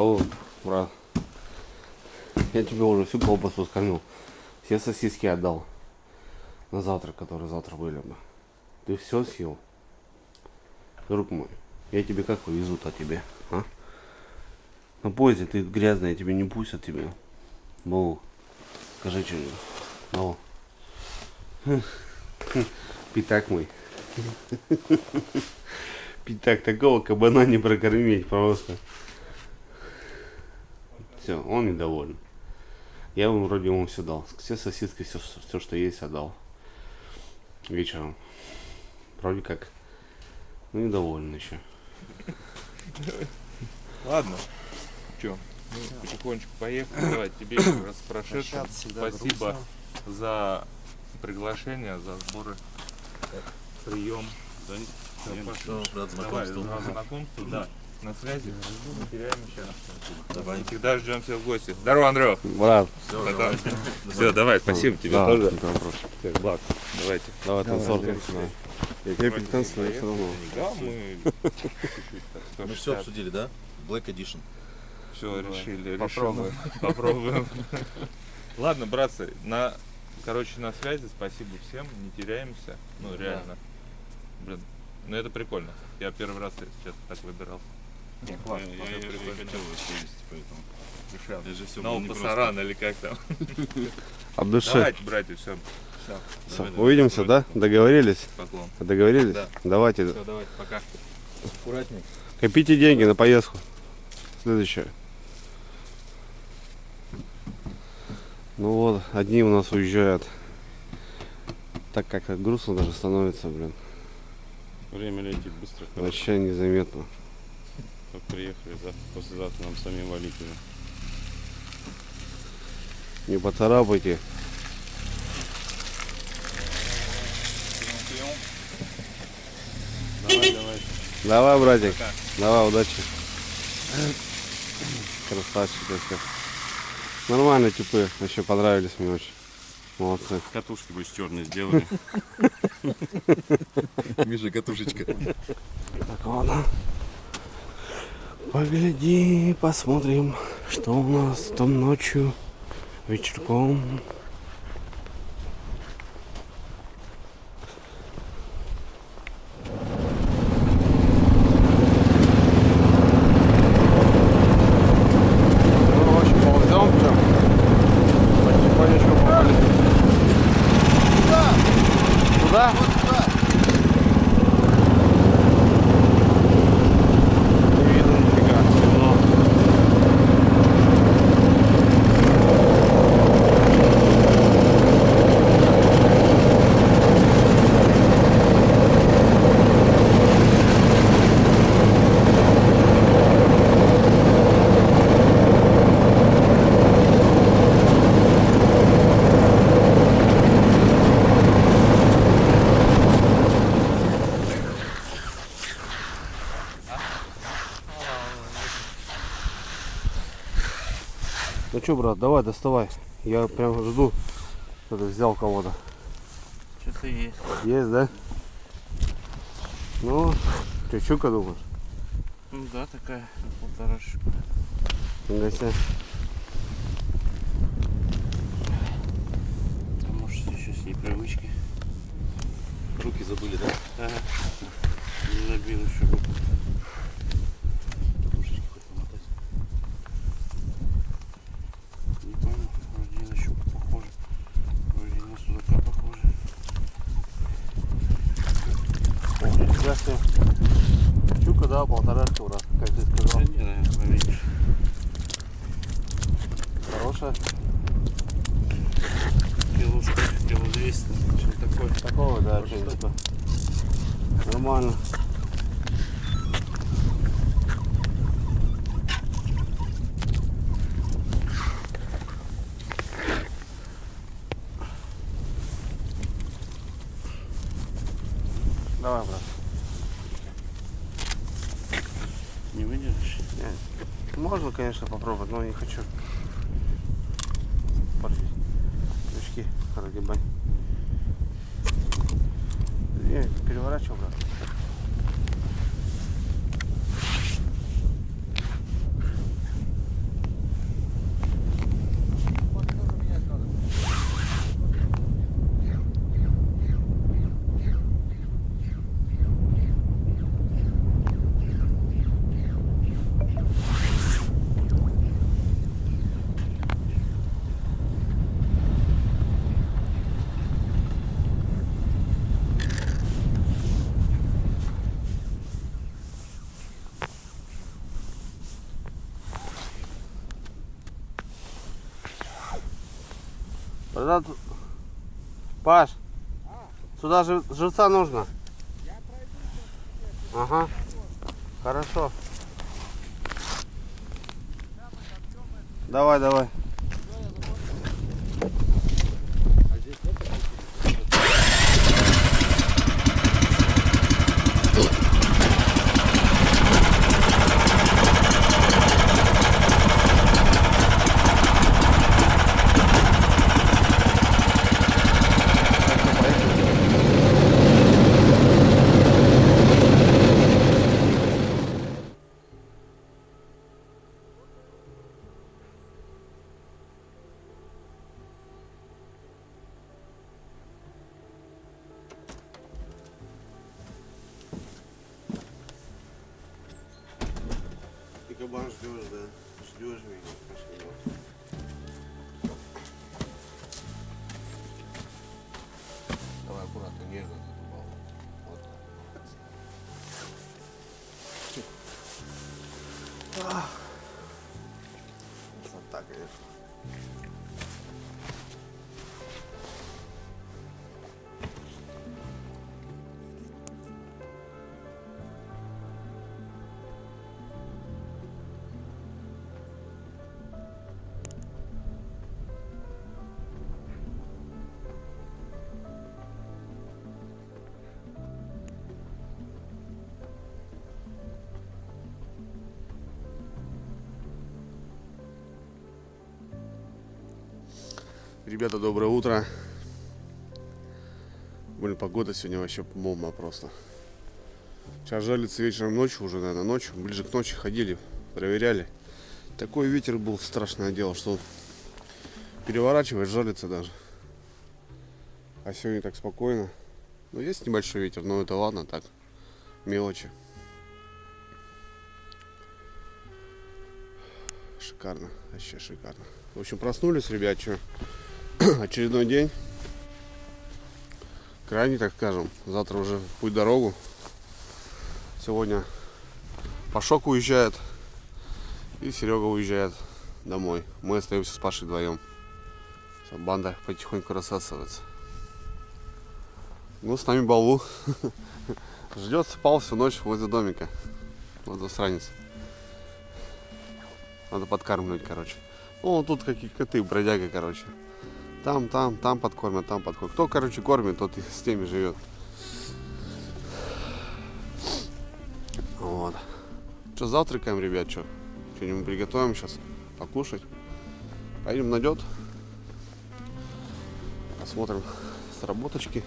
О, брат, я тебе уже всю колбасу скормил. Все сосиски отдал. На завтрак, которые завтра были бы. Ты все съел? Друг мой, я тебе как повезу-то тебе, а? На поезде ты грязный, тебе не пустят тебя. Ну, скажи что-нибудь. Ну. Пятак мой. Пятак, такого кабана не прокормить просто. Все, он недоволен. Я ему вроде ему все дал. Все сосиски, все, что есть, отдал. Вечером. Вроде как. Ну, недоволен еще. Ладно. Че? Мы потихонечку поехали. Давай, тебе еще раз прошедшим. Спасибо за приглашение, за сборы, прием. Давай, знакомство, да. На связи, не теряемся. Давай. Всегда ждем всех в гости. Здорово, Андрей. Брат. Все, давай, спасибо тебе Да, тоже. Всех благ. Давайте. Давай, танцорка. Я тебе танцую, все равно. Да, мы Мы все обсудили, да? Black Edition. все решили. Попробуем. Ладно, братцы, на связи, спасибо всем, не теряемся. Ну, реально. Блин, ну это прикольно. Я первый раз сейчас так выбирал. Классно. Я хотел съездить, поэтому. Я же все Ну, пасаран или как там. От души. Давайте, братья, все. Увидимся, да? Договорились? Поклон. Договорились? Да. Давайте. Все, давайте, пока. Аккуратней. Копите деньги на поездку. Следующее. Ну вот, одни у нас уезжают. Так как грустно даже становится, блин. Время летит быстро. Вообще незаметно. Как приехали, послезавтра нам самим валить уже. Не поцарапайте. Давай. Давай, братик. Пока. Давай, удачи. Красавчики все. Нормально типы. Вообще понравились мне очень. Молодцы. Катушки бы черные сделали. Миша, катушечка. Так, ладно. Погляди, посмотрим, что у нас там ночью, вечерком. Ну, в общем, ползем прям. Потихонечку попали. Куда? Не видно нифига, темно. Ну что, брат, давай, доставай. Я прям жду, что ты взял кого-то. Что-то есть. Есть, да? Ну, ты щука думаешь? Ну да, такая, полтора штука. Нифига себе. А может еще с непривычки. Руки забыли, да? Ага. Не забил еще руку. Катушечки хоть намотать. Не понял, вроде на щуку похоже. Вроде на судака похоже. О, нифига себе. Щука, да, полторашка, брат, как ты сказал. Да не, наверное, поменьше. Хорошая. Килушка, кило 200, что такое. Такого, да, что-нибудь типа. Нормально. Давай, брат. Не выдержишь? Можно, конечно, попробовать, но не хочу. Подожди. Крючки разгибать. Не, переворачивал, брат. Тогда Паш, сюда же живца нужно. Ага, хорошо. Давай, давай. И кабан ждешь, да? Ждешь меня, пошли. Давай аккуратно, нежно задубал. Вот так. Красота, конечно. Ребята, доброе утро. Блин, погода сегодня вообще бомба просто. Сейчас жерлицы вечером, ночью уже, наверное, ночью, ближе к ночи ходили, проверяли. Такой ветер был, страшное дело, что переворачивает жерлицы даже. А сегодня так спокойно. Ну, есть небольшой ветер, но это ладно, так, мелочи. Шикарно, вообще шикарно. В общем, проснулись, ребят, что? Очередной день. Крайний, так скажем. Завтра уже в путь-дорогу. Сегодня Пашок уезжает. И Серега уезжает домой. Мы остаемся с Пашей вдвоем. Все, банда потихоньку рассасывается. Ну, с нами Балу. Ждет, спал всю ночь возле домика. Вот засранец. Надо подкармливать, короче. Ну, тут какие коты, бродяга, короче. Там подкормят, там подкормят. Кто, короче, кормит, тот и с теми живет. Вот. Что, завтракаем, ребят, что? Что-нибудь приготовим сейчас, покушать. Пойдем на лед. Посмотрим сработочки.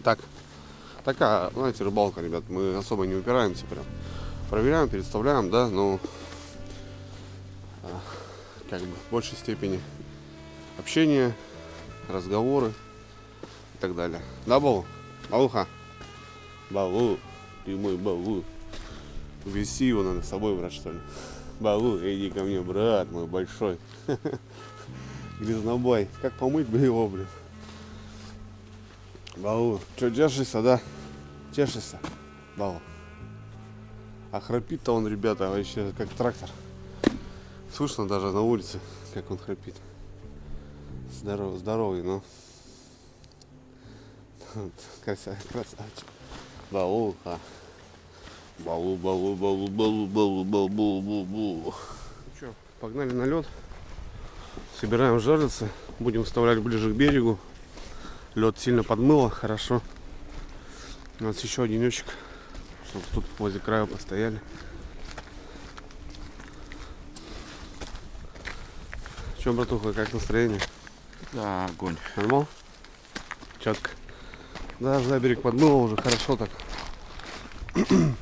Так. Такая, знаете, рыбалка, ребят. Мы особо не упираемся прям. Проверяем, переставляем, да, но как бы в большей степени общение, разговоры и так далее. Да, Балу? Балуха? Балу, ты мой Балу. Увези его надо с собой, брат, что ли? Балу, иди ко мне, брат мой большой. Грязнобой. Как помыть бы его, блин? Балу, что, держишься, да? Чешешься, Балу? А храпит-то он, ребята, вообще как трактор. Слышно даже на улице, как он храпит. Здоровый, но красавчик. Балуха. Балу. Что, погнали на лед. Собираем жерлицы. Будем вставлять ближе к берегу. Лед сильно подмыло, хорошо. У нас еще денечек, чтобы тут возле края постояли. Че, братуха, как настроение? Да, огонь. Нормал? Четко. Да, за берег подмыло уже, хорошо так. Вот.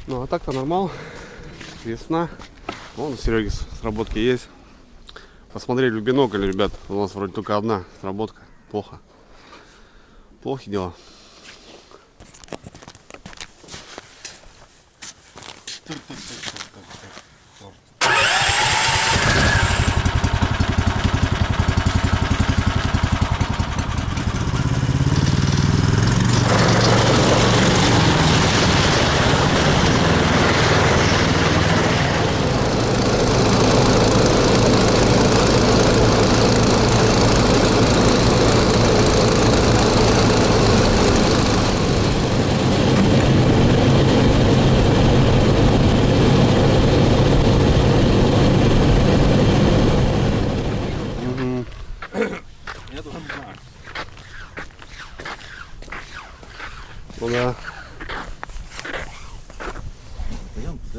Ну а так-то нормал. Весна. Вон у Сереги сработки есть. Посмотрели в бинокль, ребят. У нас вроде только одна сработка. Плохо. Плохи дела.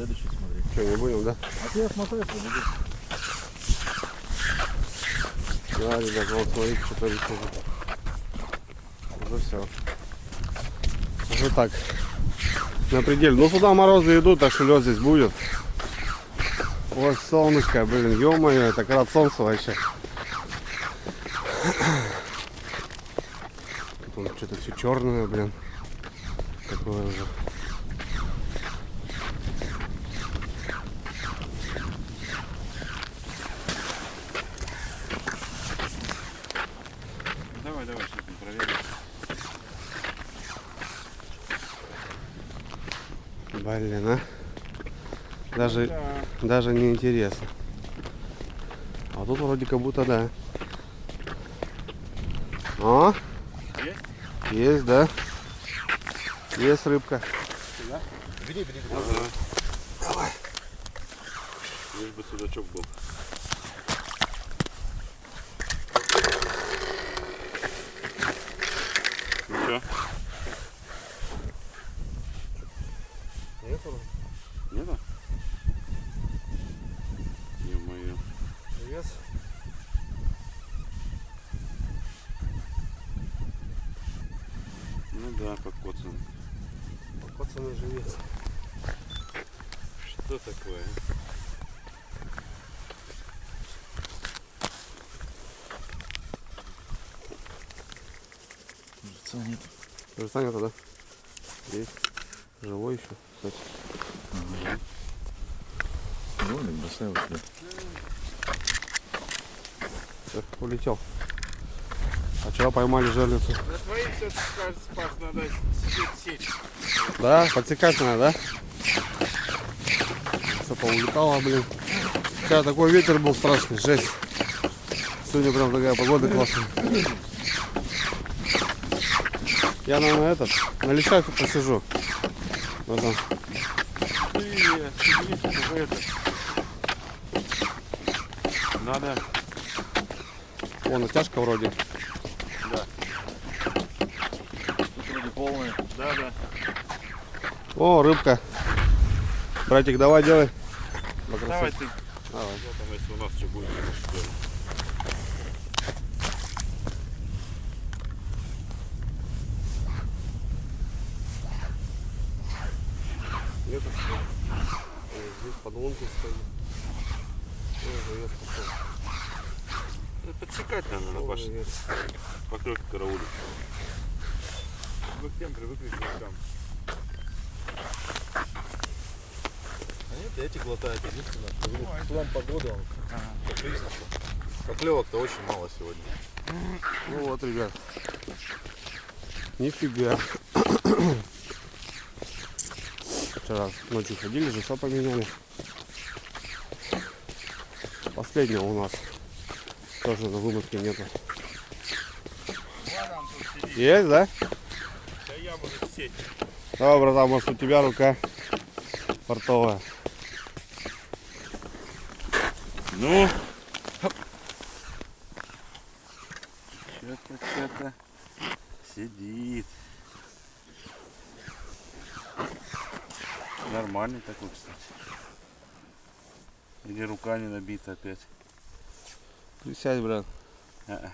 следующий смотри. Что, не будем, да? А ты осмотри, подойди. Да, ребят, вот смотрите, что творится уже все. Уже так. На пределе. Ну сюда морозы идут, так что лед здесь будет. Ой, солнышко, блин, ё-моё, это как раз солнце вообще. Тут что-то все черное, блин. Такое уже. Давай, сейчас мы проверим. Блин, а? Даже не интересно. А тут вроде как будто да. А? Есть? Есть, да. Есть рыбка. Бери. Давай. Лишь бы судачок был. Ну что? Нету? Нету? Ё-моё. Вес. Ну да, покоцан. Покоцанный живец. Что такое? Живца нет. Живца нету, да? Есть. Живой еще, кстати. Довольно, бросай его сюда. Всё, улетел. А вчера поймали жерлицу. На твои все спас, надо сеть. Да, подсекать надо, да? Все поулетало, блин. Вчера такой ветер был страшный, жесть. Сегодня прям такая погода классная. Я, наверное, на лещах посижу. Вот там. Надо. Вон, натяжка вроде. Да. Тут вроде полная. Да. О, рыбка. Братик, давай делай. Давай ты. Давай. Я там, если у нас что будет, то сделаем. Нету, что ли? Здесь подлунки стоит. Живец пошел. Подсекать надо на башне. Живец. Поклевки караулить. Мы к тем привыкли к рукам. Эти глотают единственное. План погоды, он поклевок-то очень мало сегодня. Ну вот, ребят. Нифига. Вчера ночью ходили, живца поменяли. Последнего у нас тоже на вымытке нету. Есть, да? Да я буду сеть. Давай, братан, может у тебя рука портовая. Ну. Что-то сидит. Нормальный такой, кстати. Или рука не набита опять. Присядь, брат. А-а.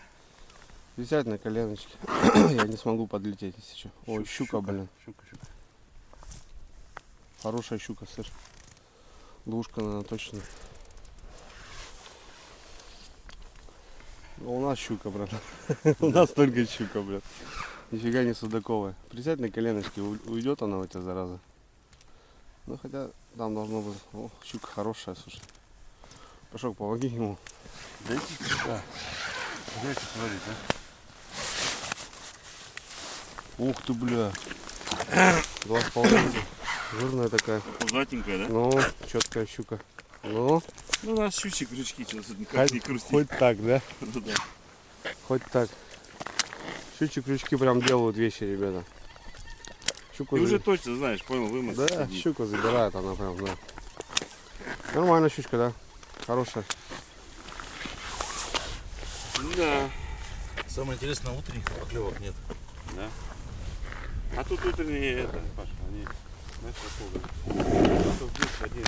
Присядь на коленочки. Я не смогу подлететь, если что. Ой, щука, блин. Щука. Хорошая щука, слышь. Двушка, наверное, точно. У нас щука, брат. У нас только щука, брат. Нифига не судаковая. Присядь на коленочки, уйдет она у тебя, зараза. Ну хотя там должно быть. О, щука хорошая, слушай. Пашок, помоги ему. Дайте сюда. Дайте смотреть, а? Ух ты, бля. 2,5. Жирная такая. Пузатенькая, да? Ну, четкая щука. Ну, Ну, у нас щучьи крючки, что-то никак не крутит. хоть так, да? Ну да. Хоть так. Щучьи крючки прям делают вещи, ребята. Щуку Ты уже точно знаешь, понял, вымысел. Да, щуку забирает она прям, да. Нормальная щучка, да? Хорошая. Да. Самое интересное, утренних поклевок нет. Да. А тут утренние это, Паша, они, знаешь, какого? Часов 10, 11.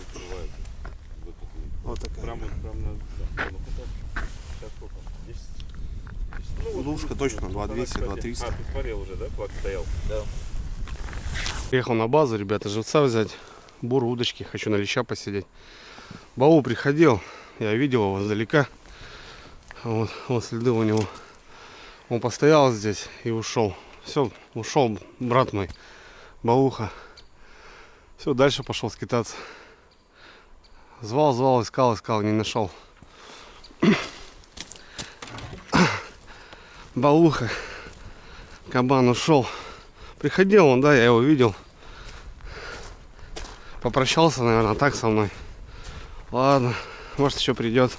Удочка точно 2200, 2300. А, ты смотрел уже, да? Флаг стоял? Да. Приехал на базу, ребята, живца взять. Бур, удочки, хочу на леща посидеть. Баул приходил, я видел его издалека. Вот следы у него. Он постоял здесь и ушел. Все, ушел брат мой, Бауха. Все, дальше пошел скитаться. Звал, искал, не нашел. Бауха. Кабан ушел. Приходил он, да, я его видел. Попрощался, наверное, так со мной. Ладно, может еще придет.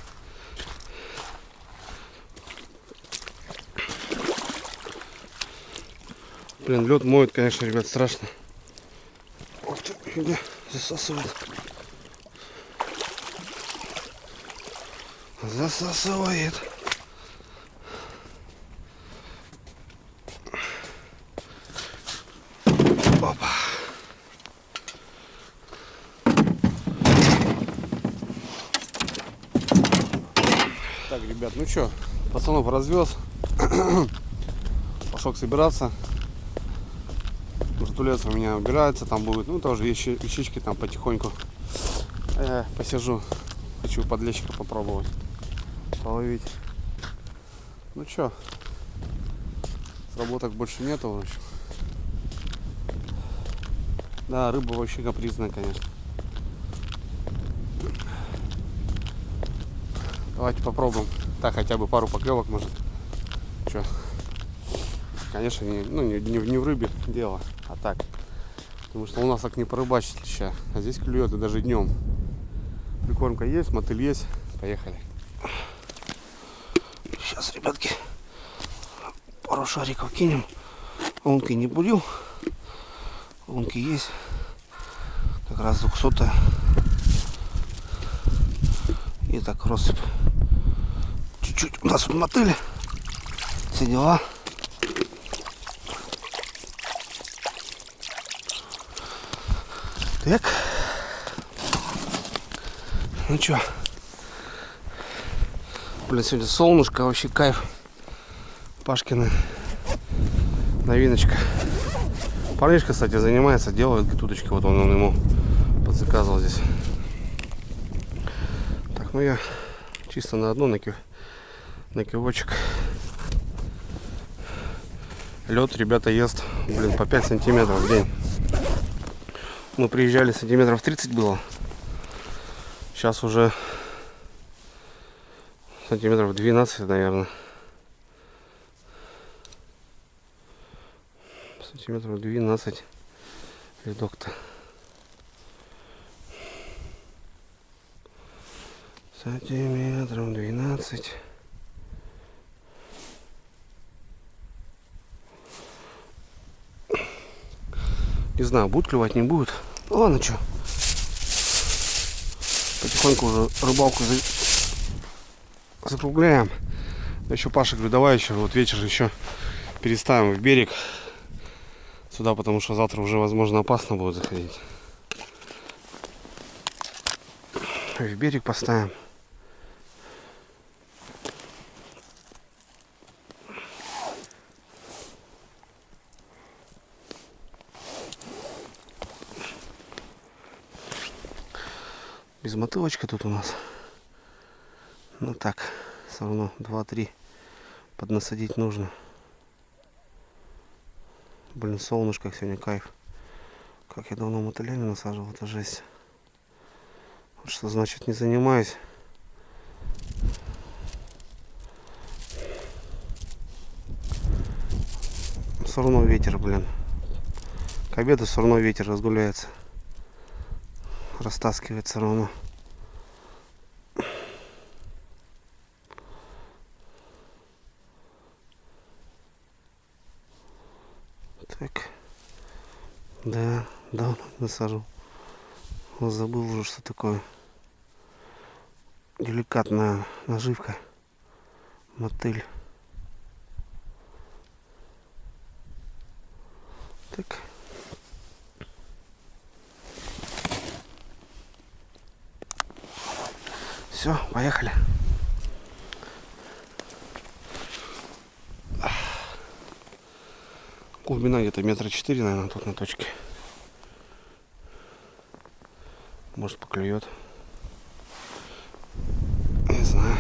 Блин, лед моет, конечно, ребят, страшно. Ох ты, где засасывает. Засасывает. Опа. Так, ребят, ну что, пацанов развез. Пошел собираться. Вертулец у меня убирается, там будет, ну тоже вещички там потихоньку. Посижу, хочу подлещика попробовать половить. Ну что, сработок больше нету, в общем. Да, рыба вообще капризная, конечно. Давайте попробуем. Так, хотя бы пару поклевок, может. Что? Конечно, не в рыбе дело, а так. Потому что у нас так не порыбачить леща. А здесь клюет и даже днем. Прикормка есть, мотыль есть. Поехали. Сейчас, ребятки, пару шариков кинем. Лунки не бурил. Лунки есть. Как раз 200-я. И так россыпь. Чуть-чуть у нас тут мотыли. Все дела. Так. Ну чё. Блин, сегодня солнышко, вообще кайф. Пашкина новиночка. Парнишка, кстати, занимается, делает удочки. Вот он ему подзаказывал здесь. Так, ну я чисто на одну на кивочек. Лед, ребята, ест, блин, по 5 сантиметров в день. Мы приезжали, сантиметров 30 было. Сейчас уже сантиметров 12, наверное. Сантиметров 12 ледок-то. Сантиметров 12. Не знаю, будет клевать, не будет. Ну ладно, что. Потихоньку уже рыбалку закругляем. Да еще Паша, говорю, давай еще вот вечер еще переставим в берег сюда, потому что завтра уже, возможно, опасно будет заходить. В берег поставим. Без мотылочка тут у нас. Ну так, все равно 2-3 поднасадить нужно. Блин, солнышко сегодня, кайф. Как я давно мотыля не насаживал, это жесть. Вот что значит не занимаюсь. Все равно ветер, блин. К обеду все равно ветер разгуляется. Растаскивает все равно. Так. Да, насажу. Забыл уже, что такое. Деликатная наживка. Мотыль. Так. Все, поехали. Глубина где-то 4 метра, наверное, тут на точке. Может, поклюет. Не знаю.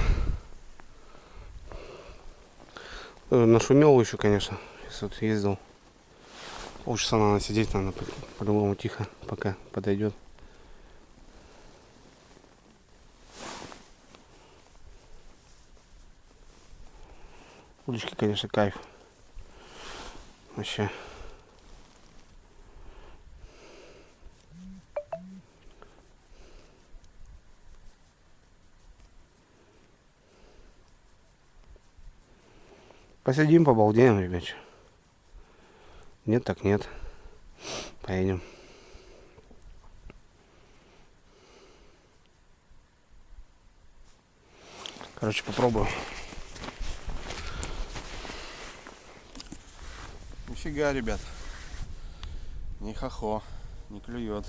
Нашумел еще, конечно. Сейчас вот ездил. Полчаса надо сидеть, надо по-любому тихо, пока подойдет. Удочки, конечно, кайф. Вообще. Посидим, побалдеем, ребят. Нет, так нет. Поедем. Короче, попробую. Нифига, ребят. Не хохо, не клюет.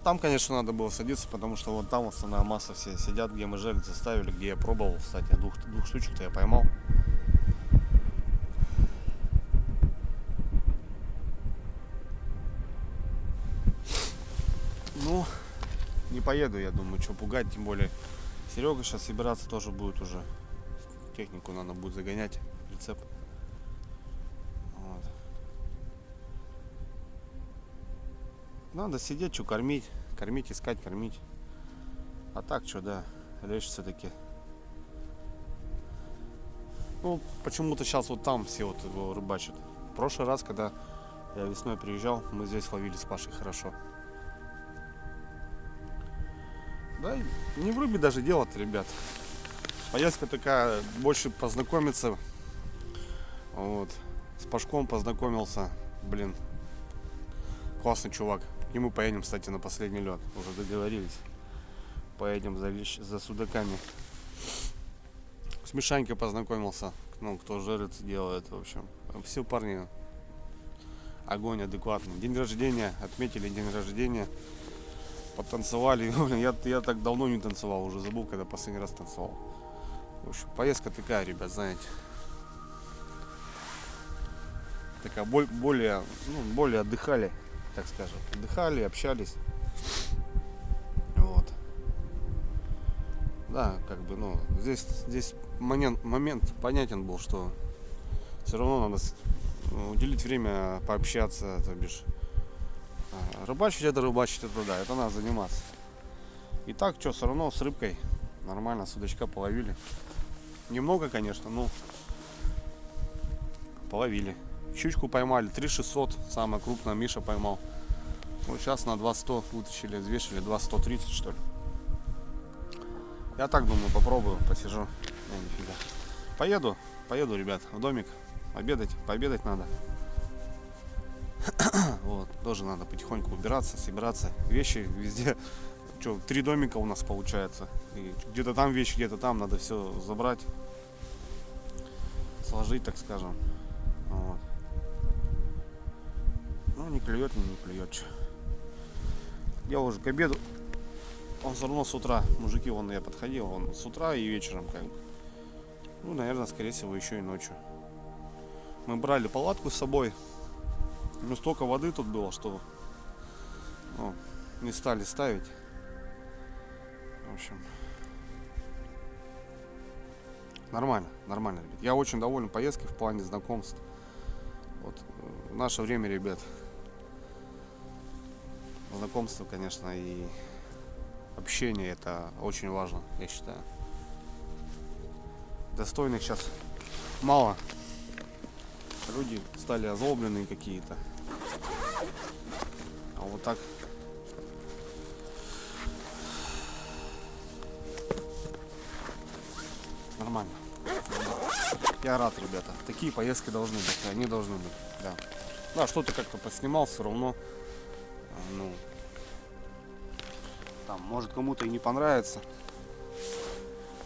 Там, конечно, надо было садиться, потому что вот там основная масса все сидят, где мы жерлицы ставили, где я пробовал, кстати, двух штучек-то я поймал. Ну, не поеду, я думаю, что пугать, тем более Серега сейчас собираться тоже будет уже. Технику надо будет загонять, прицеп. Вот. Надо сидеть, что кормить, искать, кормить. А так, что, да, лечь все-таки. Ну, почему-то сейчас вот там все вот его рыбачат. В прошлый раз, когда я весной приезжал, мы здесь ловили с Пашей хорошо. Да, не в рыбе даже дело-то, ребят. Поездка такая, больше познакомиться. Вот. С Пашком познакомился. Блин, классный чувак. К нему поедем, кстати, на последний лед. Уже договорились. Поедем за судаками. С Мишанькой познакомился. Ну, кто жерлицы делает, в общем. Все парни. Огонь адекватный. День рождения. Отметили день рождения. Потанцевали. Я так давно не танцевал. Уже забыл, когда последний раз танцевал. В общем, поездка такая, ребят, знаете. Такая более отдыхали, так скажем. Отдыхали, общались. Вот. Да, как бы, ну, здесь момент понятен был, что все равно надо уделить время пообщаться, то бишь. Рыбачить это да, это надо заниматься. И так, что, все равно с рыбкой нормально, судачка половили. Немного, конечно, но половили. Щучку поймали, 3600, самая крупная Миша поймал. Вот сейчас на 2100 вытащили, взвешили, 2130 что ли. Я так думаю, попробую, посижу. Нифига. Поеду, ребят, в домик. Пообедать надо. Вот, тоже надо потихоньку убираться, собираться. Вещи везде. Что, 3 домика у нас получается. И где-то там вещи, где-то там надо все забрать. Сложить, так скажем. Вот. Ну, не клюет. Я уже к обеду. Он все равно с утра. Мужики, вон я подходил. Он с утра и вечером как бы. Ну, наверное, скорее всего, еще и ночью. Мы брали палатку с собой. Ну, столько воды тут было, что не стали ставить. В общем, нормально, ребят. Я очень доволен поездкой в плане знакомств. Вот, в наше время, ребят, знакомство, конечно, и общение — это очень важно, я считаю. Достойных сейчас мало. Люди стали озлобленные какие-то. А вот так нормально. Я рад, ребята. Такие поездки должны быть. Они должны быть. Да. Да, что-то как-то поснимал, все равно. Ну, там, может, кому-то и не понравится.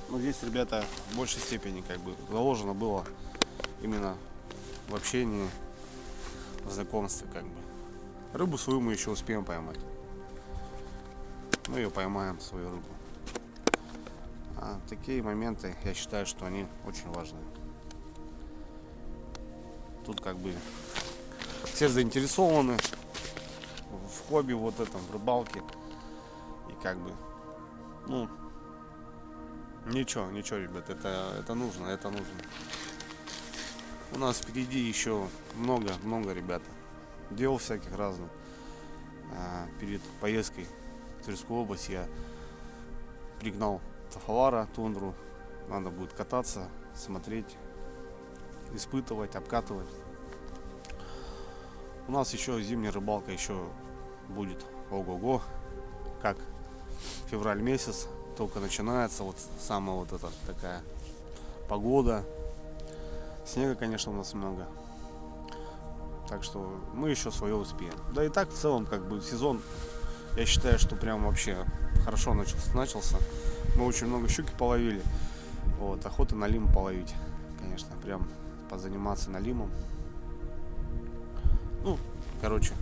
Но здесь, ребята, в большей степени как бы заложено было именно в общении, в знакомстве, как бы. Рыбу свою мы еще успеем поймать. Мы ее поймаем, свою рыбу. А такие моменты, я считаю, что они очень важны. Тут как бы все заинтересованы в хобби вот этом, в рыбалке. И как бы, ну, ничего, ребят, это нужно, это нужно. У нас впереди еще много, ребята, дел всяких разных. Перед поездкой в Тверскую область я пригнал Тафалара, тундру. Надо будет кататься, смотреть, испытывать, обкатывать. У нас еще зимняя рыбалка еще будет. Ого-го, как февраль месяц только начинается, вот самая вот эта такая погода. Снега, конечно, у нас много. Так что мы еще свое успеем. Да и так в целом как бы сезон, я считаю, что прям вообще хорошо начался. Мы очень много щуки половили. Вот, охота на лиму половить. Конечно, прям позаниматься на лиму. Ну, короче,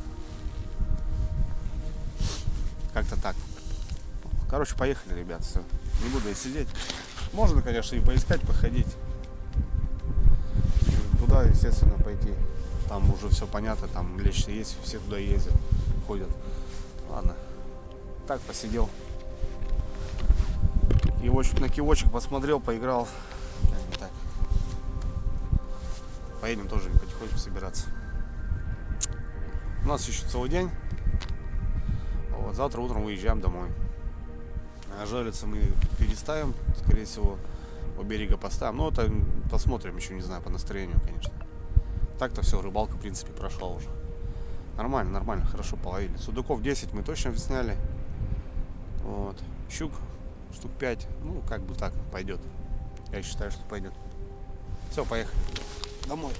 как-то так. Короче, поехали, ребят, все. Не буду я сидеть. Можно, конечно, и поискать, походить. Туда, естественно, пойти. Там уже все понятно, там лечь есть, все туда ездят, ходят. Ладно, так посидел. На кивочек посмотрел, поиграл. Как-то так. Поедем тоже потихоньку собираться. У нас еще целый день. Вот, завтра утром уезжаем домой. Жариться мы переставим, скорее всего, у берега поставим. Но это посмотрим, еще не знаю, по настроению, конечно. Так-то все, рыбалка, в принципе, прошла уже. Нормально, хорошо половили. Судаков 10 мы точно сняли. Вот. Щук штук 5. Ну, как бы так пойдет. Я считаю, что пойдет. Все, поехали. Домой.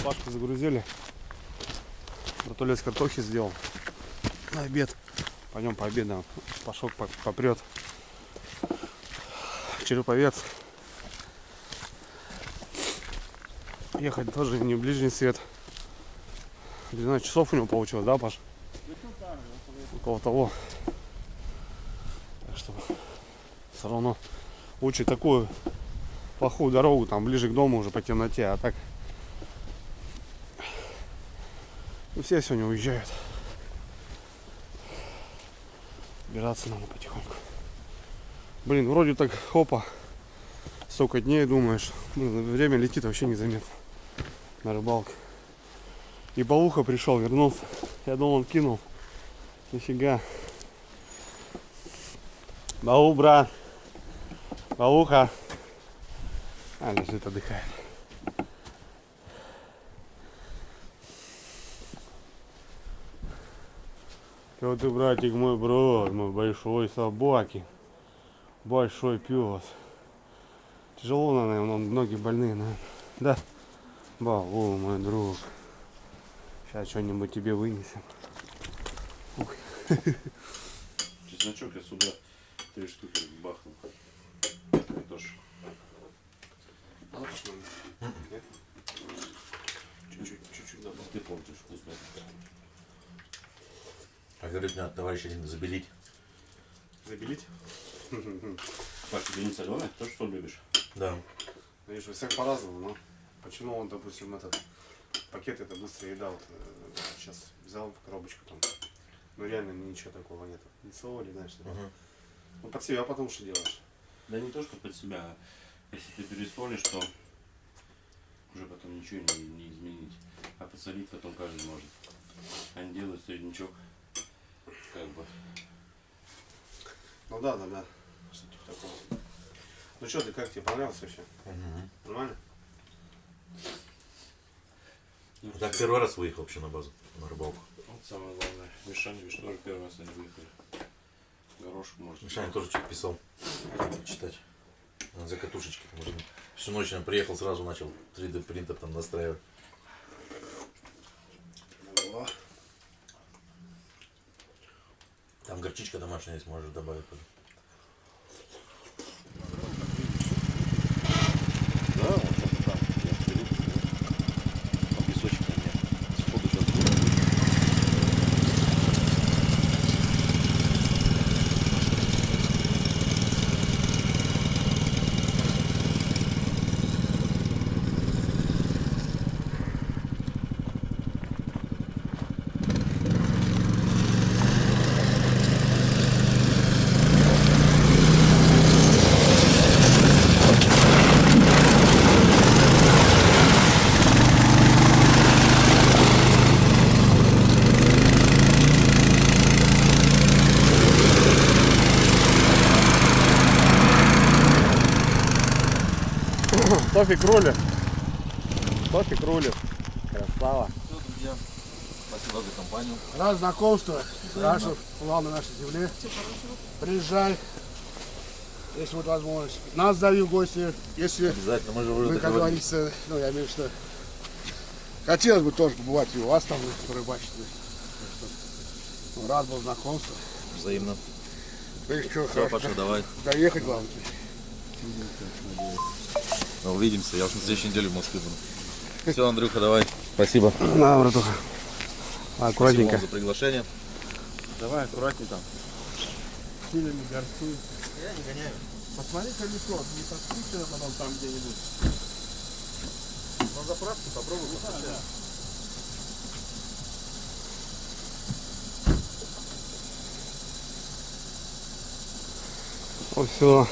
Пашку загрузили. Братулец картохи сделал на обед. Пойдем пообедаем. Пашок попрет. Череповец. Ехать тоже не в ближний свет. 12 часов у него получилось, да, Паш? Около того. Так что все равно лучше такую плохую дорогу, там ближе к дому уже по темноте, а так все сегодня уезжают. Собираться надо потихоньку. Блин, вроде так хопа, столько дней думаешь. Блин, время летит вообще незаметно на рыбалке. И Балуха пришел, вернулся. Я думал, он кинул. Нифига. Балу, брат. Балуха. Лежит, отдыхает. Что ты, братик мой, брат, мой большой собаки. Большой пес. Тяжело, наверное, многие больные, наверное. Да. Балу, мой друг. Сейчас что-нибудь тебе вынесем. Ух. Чесночок я сюда 3 штуки бахнул. Тоже. Чуть-чуть добавил. Ты помнишь, вкусно. А говорит, меня товарищ один забелить. Забелить? Паш, ты не соленый? Тоже соль любишь? Да. Видишь, у всех по-разному, но почему он, допустим, этот пакет это быстро едал, сейчас взял коробочку там, ну реально ничего такого нет, ни соли, знаешь, ну под себя потому что делаешь. Да не то, что под себя, а если ты пересолишь, то уже потом ничего не изменить, а подсолить потом каждый может. Они делают среднячок, как бы. Ну да, что типа такого. Ну что, ты как, тебе понравилось вообще? Нормально? Так первый раз выехал вообще на базу, на рыбалку. Вот самое главное. Мишаня, видишь, тоже первый раз они выехали. Горошек может. Мишаня тоже что-то писал. Читать. Он за катушечки. Может, всю ночь он приехал, сразу начал 3D принтер там настраивать. Там горчичка домашняя есть, можешь добавить. Да, вот что-то там. Я вперед. Там песочек на мне. Сходу сейчас будет. Тофик рулит. Тофик рулит. Красава. Все, друзья. Спасибо за компанию. Рад знакомству. Рад, что плавал на нашей земле. Приезжай, если будет возможность. Нас зови в гости, если Обязательно, мы же вы, уже как договорились. говорится, ну я имею в виду, что хотелось бы тоже побывать и у вас там, порыбачить. Ну, рад был знакомству. Взаимно. Ты что, Все, Паша, давай. доехать главное. Ну, увидимся. Я уж на следующей неделе в Москве буду. Все, Андрюха, давай. Спасибо. На, братуха. Спасибо Аккуратненько. вам за приглашение. Давай, аккуратней там. Сильно не горцуй. Я не гоняю. Посмотри колесо, не подскручено потом там где-нибудь. На заправке попробуй. Да. Вот все.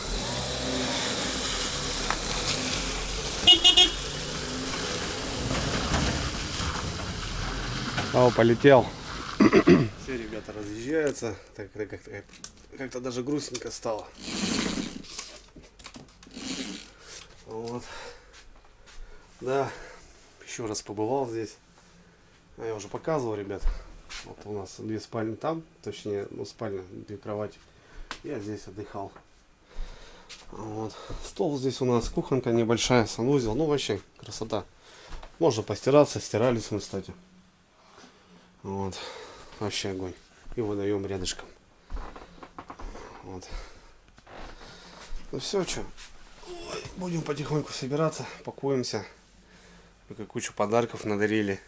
О, полетел. Все ребята разъезжаются. Так как-то даже грустненько стало. Вот. Да. Еще раз побывал здесь. Я уже показывал, ребят. Вот у нас 2 спальни там. Точнее, ну спальня, 2 кровати. Я здесь отдыхал. Вот. Стол здесь у нас, кухонка небольшая, санузел. Ну вообще красота. Можно постираться, стирались мы, кстати. Вот. Вообще огонь. И водоем рядышком. Вот. Ну все, что. Будем потихоньку собираться, пакуемся. Только кучу подарков надарили.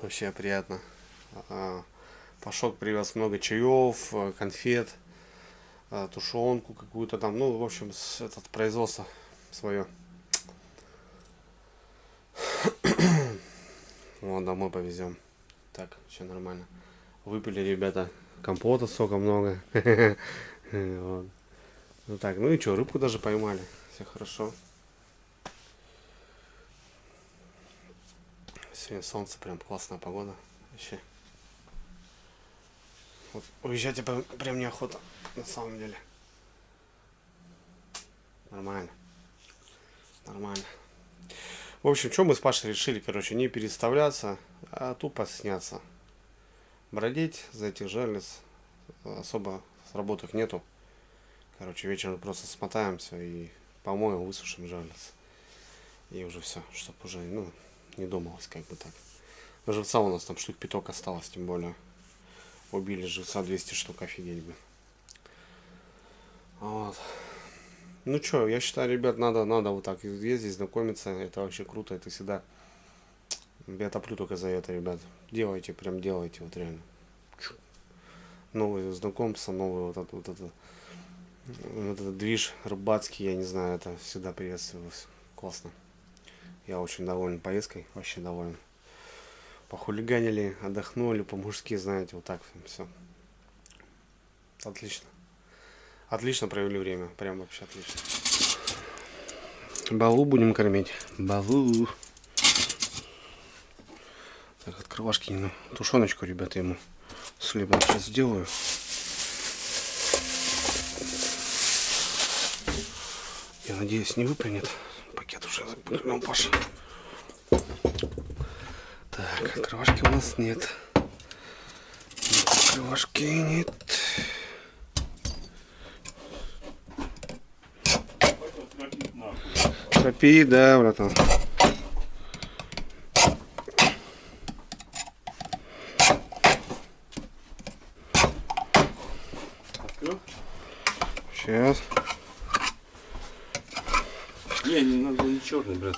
Вообще приятно. Пашок привез много чаев, конфет, тушенку какую-то там. Ну, в общем, этот производство свое. Вот, домой повезем. Так, все нормально. Выпили, ребята, компота, сока много. Вот. Ну так, ну и что, рыбку даже поймали. Все хорошо. Сегодня солнце, прям классная погода. Вообще. Вот, уезжать прям неохота, на самом деле. Нормально. Нормально. В общем, что мы с Пашей решили, короче, не переставляться, а тупо сняться. Бродить за этих жерлиц особо сработок нету. Короче, вечером просто смотаемся и помоем, высушим жерлиц. И уже все, чтоб уже, ну, не думалось как бы так. Живца у нас там штук 5 осталось, тем более. Убили живца 200 штук, офигеть бы. Вот. Ну что, я считаю, ребят, надо вот так ездить, знакомиться. Это вообще круто, это всегда. Я топлю только за это, ребят. Делайте, прям делайте, вот реально. Новые знакомства, новые вот этот движ рыбацкий, я не знаю, это всегда приветствовалось. Классно. Я очень доволен поездкой, вообще доволен. Похулиганили, отдохнули, по-мужски, знаете, вот так все. Отлично. Отлично провели время, прям вообще отлично. Балу будем кормить. Балу. Так, открывашки, ну, тушеночку, ребята, ему с хлебом сейчас сделаю. Я надеюсь, не выпрямит. Пакет уже запрыгнул, Паша. Так, открывашки у нас нет. Открывашки нет. Тропи, да, братан. Открыл? Сейчас. Не надо не черный, брат.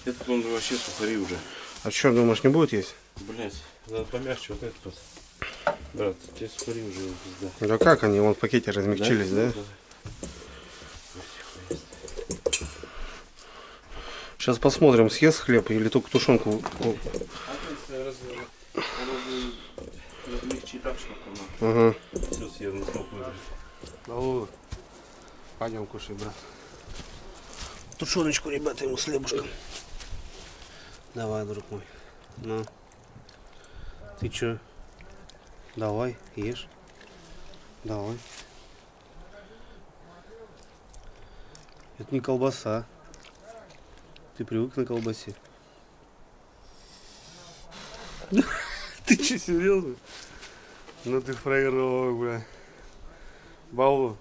Этот он вообще сухари уже. А что, думаешь, не будет есть? Блять, надо помягче вот этот вот. Брат, тебе сухари уже пизда. Да как они, вон в пакете размягчились, да? Сейчас посмотрим, съест хлеб или только тушенку. Ага. Все съел, не смог выдрать. Пойдем кушай, брат. Тушеночку, ребята, ему с хлебушком. Давай, друг мой. Ну. Ты чё? Давай, ешь. Давай. Это не колбаса. Ты привык на колбасе. Ты че, серьезно? Ну ты фраерок, бля. Балу,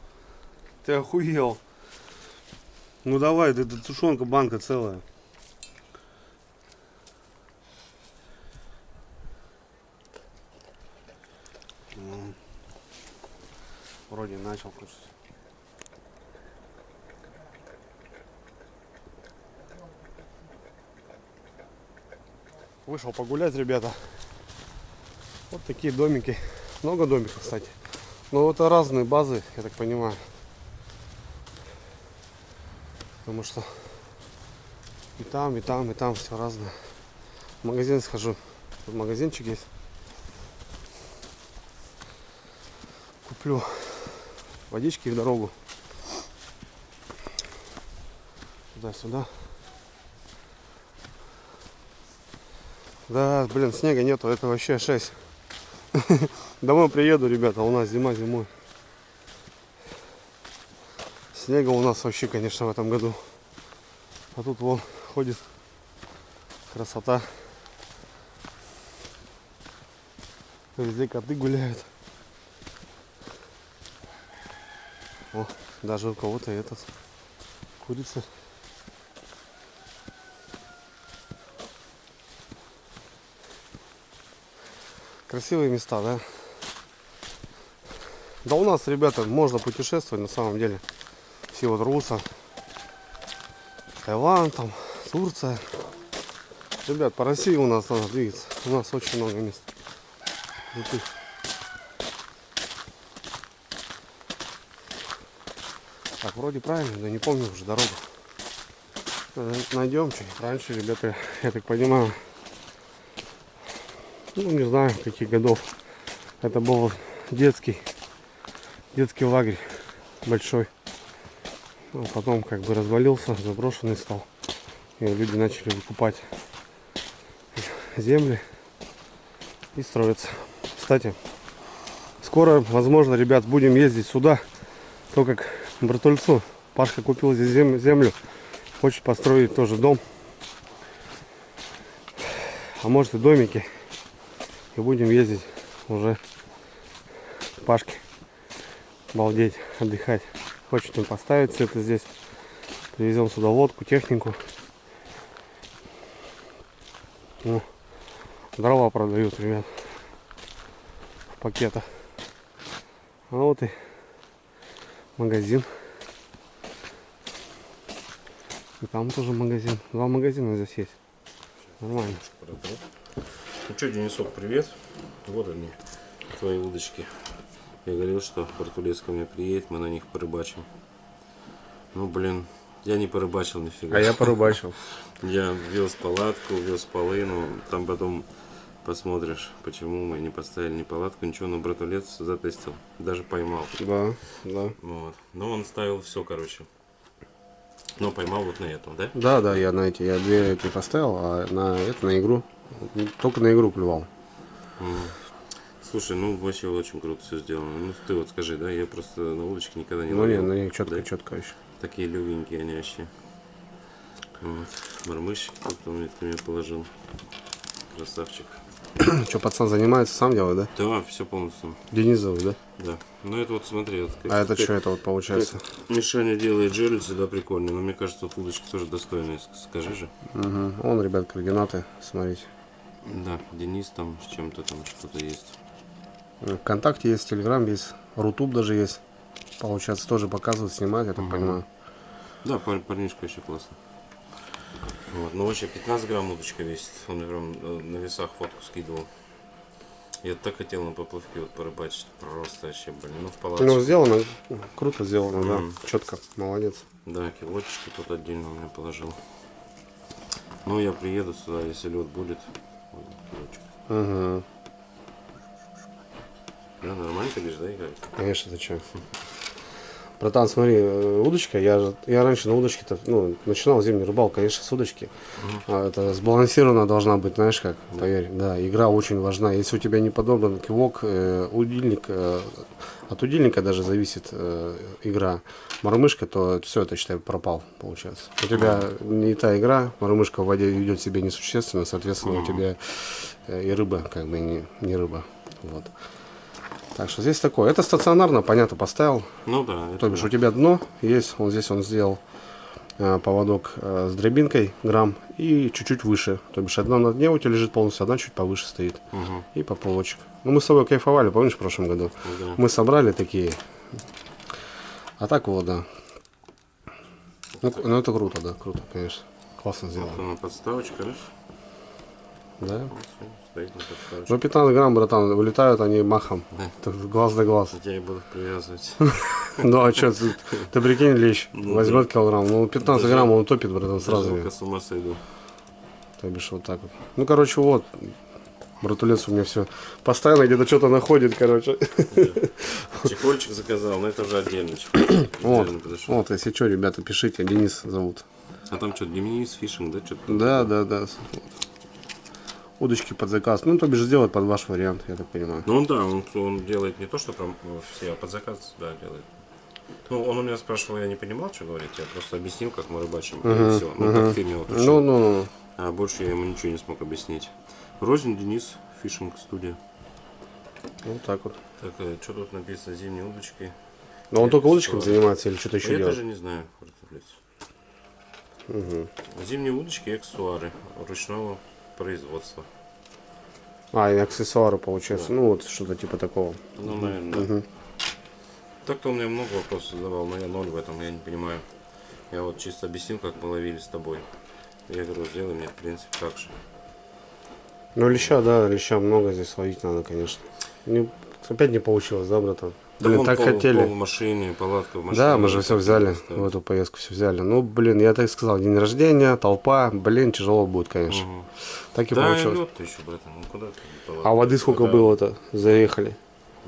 ты охуел. Ну давай, это тушенка, банка целая. Вроде начал кушать. Вышел погулять, ребята. Вот такие домики. Много домиков, кстати. Но это разные базы, я так понимаю. Потому что и там все разное. В магазин схожу. Тут магазинчик есть. Куплю водички в дорогу. Туда-сюда. Да, блин, снега нету, это вообще 6. Домой приеду, ребята, у нас зима зимой. Снега у нас вообще, конечно, в этом году. А тут вон ходит красота. Везде коты гуляют. О, даже у кого-то этот курица. Красивые места, да? Да у нас, ребята, можно путешествовать на самом деле. Все вот рвутся. Таиланд, там, Турция. Ребят, по России у нас надо двигаться. У нас очень много мест. Крутых. Так, вроде правильно, да не помню уже дорогу. Найдем что-нибудь. Раньше, ребята, я так понимаю, ну не знаю каких годов. Это был детский лагерь большой. А потом как бы развалился, заброшенный стал. И люди начали выкупать земли и строиться. Кстати, скоро, возможно, ребят, будем ездить сюда. То как Братульцу. Пашка купил здесь землю. Хочет построить тоже дом. А может и домики. И будем ездить уже к Пашке. Обалдеть, отдыхать. Хочет им поставить все это здесь. Привезем сюда лодку, технику. Ну, дрова продают, ребят. В пакетах. А вот и магазин. И там тоже магазин. Два магазина здесь есть. Нормально. Ну что, Денисок, привет. Вот они, твои удочки. Я говорил, что Братулец ко мне приедет, мы на них порыбачим. Ну, блин, я не порыбачил нифига. А я порыбачил. Я вез палатку, вез полыну. Там потом посмотришь, почему мы не поставили ни палатку, ничего. Но Братулец затестил, даже поймал. Да, да. Вот. Но он ставил все, короче. Но поймал вот на этом, да? Да, да, я на эти, я две эти поставил, а на игру. Только на игру клевал. Слушай, ну вообще очень круто все сделано. Ну ты вот скажи, да, я просто на удочке никогда не Ну ловил. не, на них четко, Да? четко еще. Такие легенькие они вообще. Вот. Мормышки кто мне положил. Красавчик. Что, пацан занимается, сам делает, да? Да, все полностью. Денис зовут, да? Да. Ну это вот смотри. Вот, А это что, это вот получается? Мишаня делает жерлицы, да, прикольно. Но мне кажется, тут удочки тоже достойные. Скажи же. Угу. Вон, ребят, координаты, смотрите. Да, Денис там с чем-то там что-то есть. ВКонтакте есть, Телеграм есть, Рутуб даже есть. Получается, тоже показывают, снимают, я так понимаю. Да, парнишка еще классно. Вот. Ну вообще 15 грамм удочка весит. Он мне прям на весах фотку скидывал. Я так хотел на поплавке вот порыбачить. Просто вообще, блин. Ну в палатке. Ну, сделано, круто сделано, да. Четко, молодец. Да, килочки тут отдельно у меня положил. Ну я приеду сюда, если лед будет. Вот, килочек. Угу. Да, нормально ты говоришь, да, играть? Конечно, ты че. Братан, смотри, удочка, я раньше на удочке-то, ну, начинал зимний рыбалку, конечно, с удочки. Это сбалансирована должна быть, знаешь как, поверь. Да, игра очень важна. Если у тебя не подобран кивок, удильник, от удильника даже зависит игра. Мормышка, то все это, считай, пропал, получается. У тебя не та игра, мормышка в воде ведет себя несущественно, соответственно, у тебя и рыба, как бы, не рыба. Вот. Так что здесь такое. Это стационарно, понятно, поставил. Ну да. То бишь у тебя дно есть, он здесь он сделал поводок с дробинкой грамм и чуть-чуть выше. То бишь одна на дне у тебя лежит полностью, одна чуть повыше стоит. И поплавочек. Ну мы с тобой кайфовали, помнишь, в прошлом году? Да. Мы собрали такие. А так вот, да. Ну это круто, да, круто, конечно. Классно сделано. Вот она подставочка, да? Да. Стоит на подставочке. Ну 15 грамм, братан, вылетают они махом. Да. Глаз да глаз. Я их буду привязывать. Ну а что, ты прикинь, лещ возьмет килограмм. Ну 15 грамм он утопит, братан, сразу. Я с ума сойду. То бишь вот так вот. Ну короче, вот. Братулец у меня все постоянно где-то что-то находит, короче. Чехольчик заказал, но это уже отдельно. Чехольчик. Вот, Отдельно подошел. вот, если что, ребята, пишите, Денис зовут. А там что, Денис фишинг, да? Что-то Да, да, да. Вот. Удочки под заказ. Ну, то бишь сделать под ваш вариант, я так понимаю. Ну да, он делает не то, что прям все, а под заказ, да, делает. Ну, он у меня спрашивал, я не понимал, что говорить, я просто объяснил, как мы рыбачим, и все. Ну, как ты меня вот учил. Ну. А больше я ему ничего не смог объяснить. Рознь, Денис, фишинг студия. Вот так вот. Так, что тут написано, зимней удочкой. Но он только удочками занимается или что-то еще Я делает? даже не знаю, Зимние удочки и аксессуары ручного производства. А, и аксессуары, получается. Да. Ну, вот что-то типа такого. Ну, наверное, да. Так-то он мне много вопросов задавал, но я ноль в этом, я не понимаю. Я вот чисто объяснил, как мы ловили с тобой. Я говорю, сделай мне, в принципе, так же. Ну, леща много здесь ловить надо, конечно. Опять не получилось, да, братан? Да, блин, так хотели. Пол в машине, палатка в машине. Да, мы же все взяли, в эту поездку все взяли. Ну, блин, я так сказал, день рождения, толпа, блин, тяжело будет, конечно. Так и да, получилось. лед-то еще, братан, ну куда ты? А воды сколько было-то? Заехали.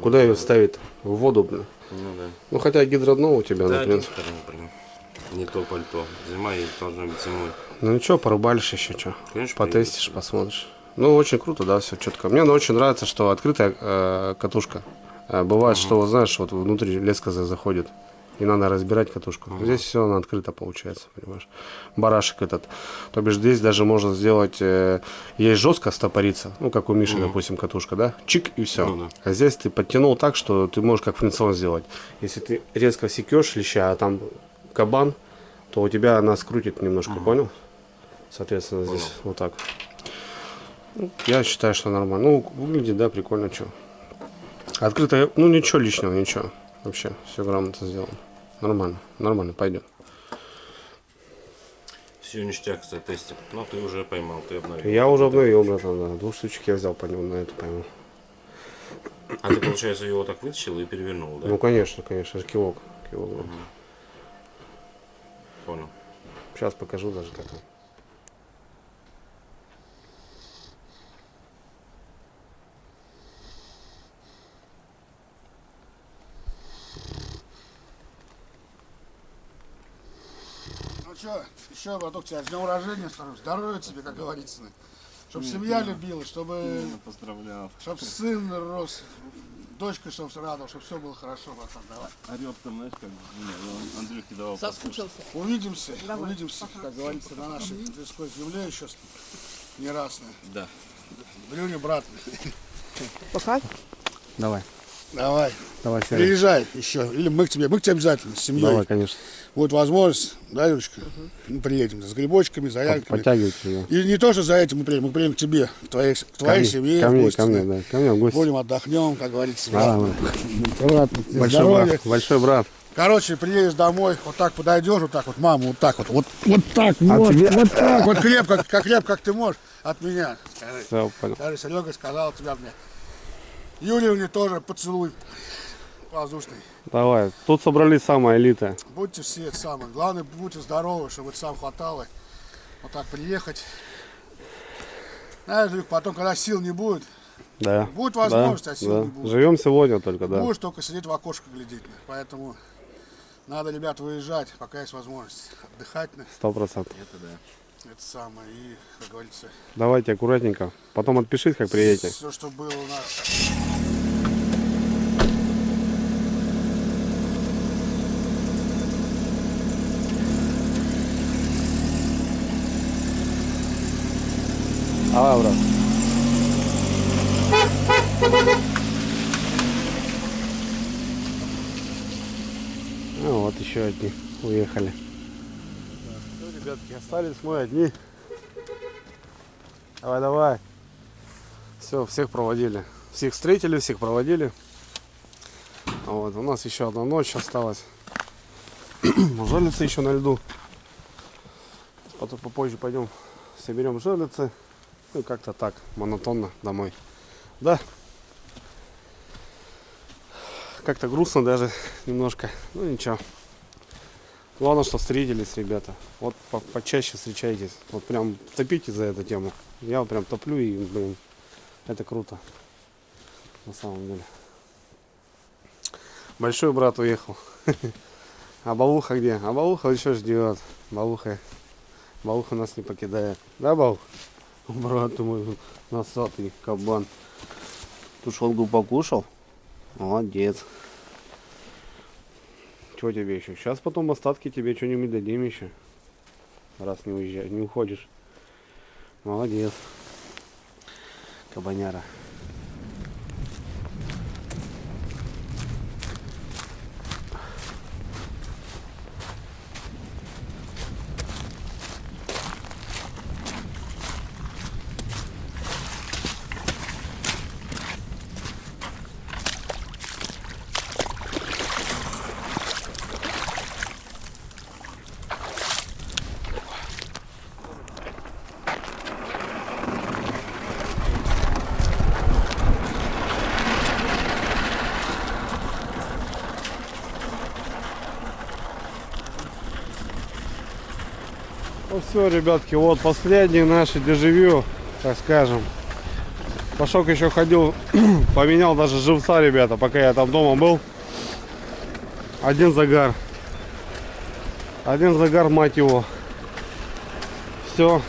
Куда ее ставить? В воду, блин. Ну да. Ну, хотя гидродно у тебя, Да, например. не то пальто. Зима и должна быть зимой. Ну ничего, порыбалишь еще что. Конечно, потестишь, приедешь. посмотришь. Ну, очень круто, да, все четко. Мне очень нравится, что открытая катушка. Бывает, что, знаешь, вот внутри леска заходит. Не надо разбирать катушку. Здесь все открыто получается, понимаешь. Барашек этот. То бишь здесь даже можно сделать, есть жестко стопориться, ну как у Миши, допустим, катушка, да? Чик и все. Ну да. А здесь ты подтянул так, что ты можешь как фрикцион сделать. Если ты резко секешь леща, а там кабан, то у тебя она скрутит немножко, понял? Соответственно, здесь вот так. Ну, я считаю, что нормально. Ну, выглядит, да, прикольно, что. Открыто, ну ничего лишнего, ничего. Вообще, все грамотно сделано. Нормально, нормально, пойдет. Все ништяк, кстати, тестик. Но ты уже поймал, ты обновил. Я уже обновил, братан, да. 2 штучек я взял по нему, на эту поймал. А ты, получается, его так вытащил и перевернул, да? Ну, конечно, конечно, кивок. Кивок. Понял. Сейчас покажу даже как. Ну что, еще, браток, тебя с днем рождения, здоровья тебе, как говорится. Чтоб семья любила, чтобы, Поздравлял. чтоб сын рос, дочка, чтоб радовал, чтобы все было хорошо, братан, давай. Орёт там, знаешь, как он Андрюхе давал. Соскучился. Увидимся, увидимся, как говорится, на нашей близкой земле еще не раз. Да. Дрюня, брат, Пока. Давай, давай, давай, Серега. приезжай еще, или мы к тебе обязательно, с семьей. Давай, конечно. Будет возможность, да, Юрочка, мы приедем с грибочками, за ягодками. Подтягивайте ее. И не то, что за этим мы приедем к тебе, к твоей семье, Ко в мне, гости. ко мне, да. Ко мне в гости. Будем отдохнем, как говорится. Да, Брат, большой здоровья. брат, большой брат. Короче, приедешь домой, вот так подойдешь, вот так вот, маму, вот так вот так, вот, тебя? вот так, вот крепко, как ты можешь, от меня. Скажи, Все, понял. скажи, Серега сказал тебя мне. Юлию мне тоже поцелуй воздушный. Давай. Тут собрались самая элита. Будьте все это самое. Главное, будьте здоровы, чтобы это сам хватало. Вот так приехать. Знаешь, Люк, потом, когда сил не будет, Да. будет возможность, да, а сил да. не будет. Живем сегодня только, да. Будешь только сидеть в окошко глядеть. Поэтому надо, ребят, выезжать, пока есть возможность. Отдыхать. 100%. Это самое. И, как говорится, Давайте аккуратненько. Потом отпишись, как приедете. все, что было у нас. Давай, брат. Ну вот еще одни уехали. Ну, ребятки, остались мы одни. Давай, давай. Все, всех проводили. Всех встретили, всех проводили. Вот, у нас еще одна ночь осталась. Жерлицы еще на льду. Потом попозже пойдем соберем жерлицы. Ну как-то так, монотонно домой. Да. Как-то грустно даже немножко. Ну ничего. Главное, что встретились, ребята. Вот почаще встречайтесь. Вот прям топите за эту тему. Я вот прям топлю и, блин, это круто. На самом деле. Большой брат уехал. А Балуха где? А Балуха еще ждет. Балуха нас не покидает. Да, Балух? Брат ты мой носатый кабан. Тушенку покушал? Молодец. Чего тебе еще? Сейчас потом остатки тебе что-нибудь дадим еще. Раз не уезжаешь, не уходишь. Молодец. Кабаняра. Ну все, ребятки, вот последний наш дежавю, так скажем. Пашок еще ходил, поменял даже живца, ребята, пока я там дома был. Один загар, мать его. Все.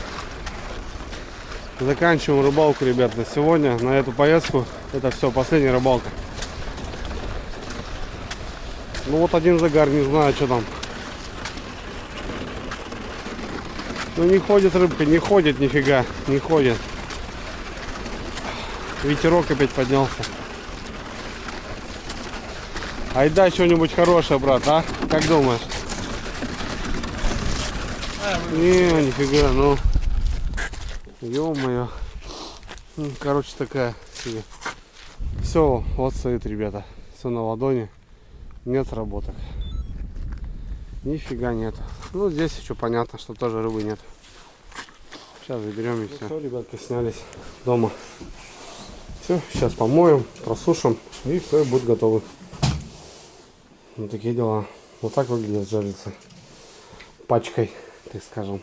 Заканчиваем рыбалку, ребят, на сегодня, на эту поездку. Это все, последняя рыбалка. Ну вот один загар, не знаю, что там. Ну не ходит рыбка, не ходит нифига, не ходит. Ветерок опять поднялся. Айда что-нибудь хорошее, брат, а? Как думаешь? Не, нифига, ну. Ё-моё. Короче, такая себе. Все, вот стоит, ребята. Все на ладони. Нет сработок. Нифига нет. Ну, здесь еще понятно, что тоже рыбы нет. Сейчас заберем и все. Все, ребятки, снялись дома. Все, сейчас помоем, просушим. И все, будет готовы. Вот такие дела. Вот так выглядит жерлица. Пачкой, так скажем.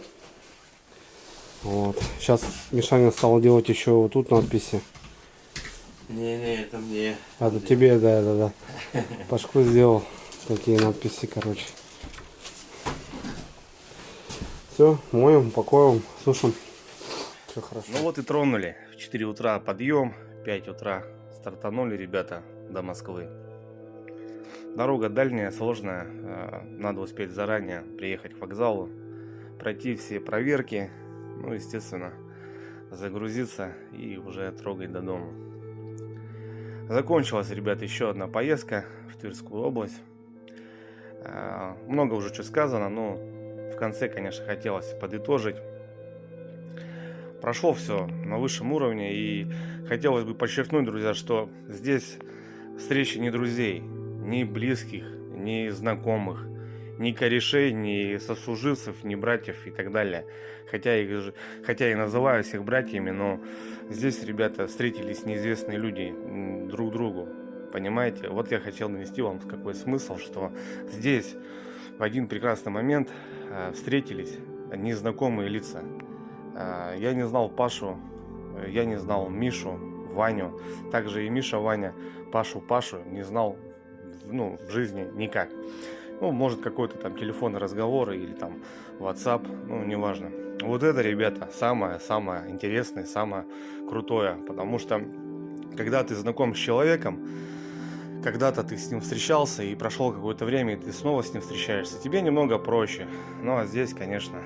Вот. Сейчас Мишаня стал делать еще вот тут надписи. Не, это мне. А, это тебе, да. Пашку сделал такие надписи, короче. Все, моем, упаковываем, сушим. Все хорошо. Ну вот и тронули. В 4 утра подъем, 5 утра стартанули ребята до Москвы. Дорога дальняя, сложная. Надо успеть заранее приехать к вокзалу, пройти все проверки. Ну, естественно, загрузиться и уже трогать до дома. Закончилась, ребят, еще одна поездка в Тверскую область. Много уже что сказано, но в конце, конечно, хотелось подытожить. Прошло все на высшем уровне, и хотелось бы подчеркнуть, друзья, что здесь встречи не друзей, ни близких, ни знакомых, ни корешей, ни сослуживцев, ни братьев и так далее. Хотя и называю всех братьями, но здесь, ребята, встретились неизвестные люди друг другу. Понимаете? Вот я хотел донести вам какой смысл, что здесь в один прекрасный момент встретились незнакомые лица. Я не знал Пашу, я не знал Мишу, Ваню. Также и Миша, Ваня, Пашу не знал, в жизни никак. Ну, может, какой-то там телефонный разговор или там WhatsApp, неважно. Вот это, ребята, самое интересное, самое крутое. Потому что, когда ты знаком с человеком, когда-то ты с ним встречался и прошло какое-то время, и ты снова с ним встречаешься, тебе немного проще. Ну, а здесь, конечно,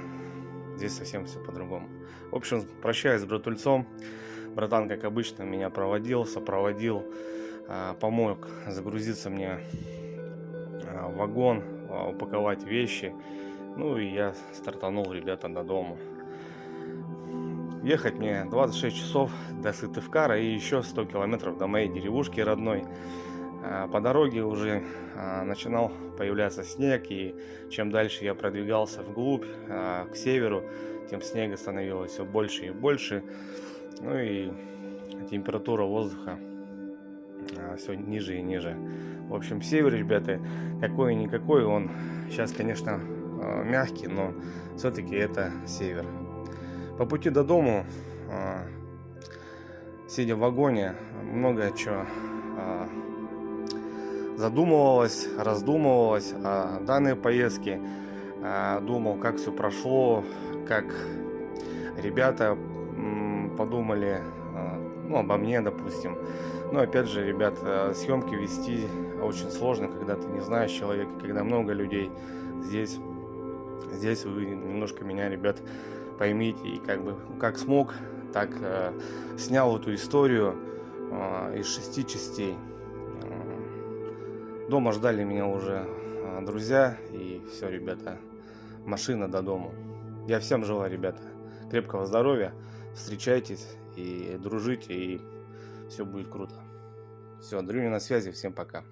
здесь совсем все по-другому. В общем, прощаюсь с братульцом. Братан, как обычно, меня проводил, сопроводил, помог загрузиться мне в вагон, упаковать вещи. Ну и я стартанул, ребята, до дома. Ехать мне 26 часов до Сыктывкара и еще 100 километров до моей деревушки родной. По дороге уже начинал появляться снег, и чем дальше я продвигался вглубь, к северу, тем снега становилось все больше и больше. Ну и температура воздуха все ниже и ниже. В общем, север, ребята, какой-никакой, он сейчас, конечно, мягкий, но все-таки это север. По пути до дому, сидя в вагоне, много чего задумывалось, раздумывалось о данной поездке. Думал, как все прошло, как ребята подумали, обо мне, допустим. Но опять же, ребят, съемки вести очень сложно, когда ты не знаешь человека, когда много людей. Здесь вы немножко меня, ребят, поймите, и как смог, так снял эту историю из 6 частей. Дома ждали меня уже друзья, и все, ребята, машина до дому. Я всем желаю, ребята, крепкого здоровья, встречайтесь и дружите, и все будет круто. Все, Дрюня на связи, всем пока.